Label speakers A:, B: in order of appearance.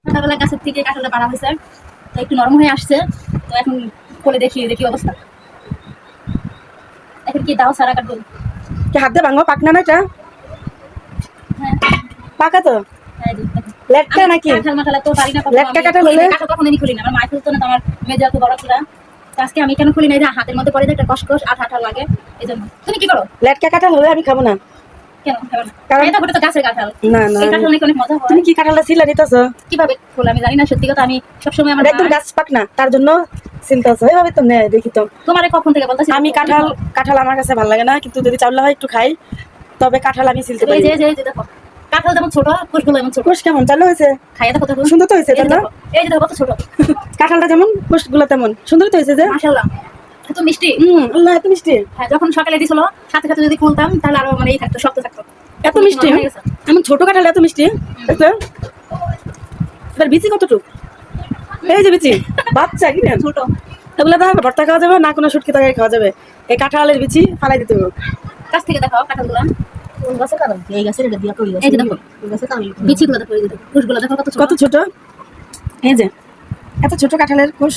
A: সকালবেলা গাছের থেকে কাঁঠালটা পাড়া হয়েছে, তো একটু নরম হয়ে আসছে। তো এখন কোলে দেখি দেখি অবস্থা। এখন কি দাও সারা কাটবো?
B: কি হাত দিয়ে ভাঙবো? পাকনা না এটা?
A: হ্যাঁ
B: পাকা তো?
A: হ্যাঁ জি, দেখো।
B: লেটকা
A: আমি
B: নাকি?
A: কাঁঠাল মাঠাল তো পারি না,
B: লেটকা কাঁঠাল হলে?
A: কাঁঠাল কখনো আমি খুলি না, আমার মা খুলতো না, তো আমার মেজা তো বড় ছিল। আজকে আমি কেন খুলি না, যে হাতের মধ্যে পড়ে যায় একটা কসকস আঠা আঠা লাগে, এই জন্য। তুমি কি করো?
B: লেটকা কাঁঠাল হলে আমি খাবো না।
A: কেন খাবে না?
B: কারণ
A: এটা হতে তো গাছের কাঁঠাল।
B: না না,
A: এই কাঁঠাল নাকি অনেক মজা হয়।
B: তুমি কি কাঁঠালটা ছিলে নিতেছ?
A: কিভাবে খোলা আমি জানি না, সত্যি কথা। আমি সবসময় আমার
B: একদম গাছ পাক না, তার জন্য চিন্তাছ এভাবে তো নেই। দেখি তো
A: তোমারে কখন থেকে বলতেছি
B: আমি কাঁঠাল আমার কাছে ভালো লাগে না, কিন্তু যদি চাউলা হয় একটু খাই, তবে কাঁঠাল আমি ছিলতে পারি।
A: এই যে যে দেখো, কাঁঠাল যেমন ছোট, কোষগুলো এমন ছোট।
B: কোষ কেমন চালু হয়েছে?
A: খাইয়া দেখো তো,
B: সুন্দর তো হয়েছে,
A: এই যে
B: তাই না?
A: দেখো, এই যে দেখো কত ছোট।
B: কাঁঠালটা যেমন কোষগুলো তেমন সুন্দর তো হয়েছে যে।
A: মাশাআল্লাহ, এত মিষ্টি।
B: আল্লাহ, এত মিষ্টি।
A: হ্যাঁ, যখন সকালে দিছিল সাথে সাথে যদি খুলতাম তাহলে আরো মানে এই থাকতো, শক্ত থাকতো।
B: এত মিষ্টি এমন ছোট কাঁঠাল, এত মিষ্টি। এবার বিচি কতটুক? এই যে বিচি, বাচ্চা কি না
A: ছোট।
B: এগুলো তো ভর্তা খাওয়া যাবে না, কোনো শুটকি তরকারি খাওয়া যাবে। এই কাঁঠালের বিচি ফালাই দিতে হবে।
A: কাছ থেকে দেখাও কাঁঠালগুলো।
C: কোন গাছে কাঁঠাল? এই গাছের এটা দিয়া কই গাছে?
A: এই যে দেখো,
C: এই গাছে কাঁঠাল।
A: বিচিগুলো দেখো, এই যে দেখো, কোষগুলো দেখো কত ছোট।
B: কত ছোট! এই যে এত ছোট কাঁঠালের কোষ।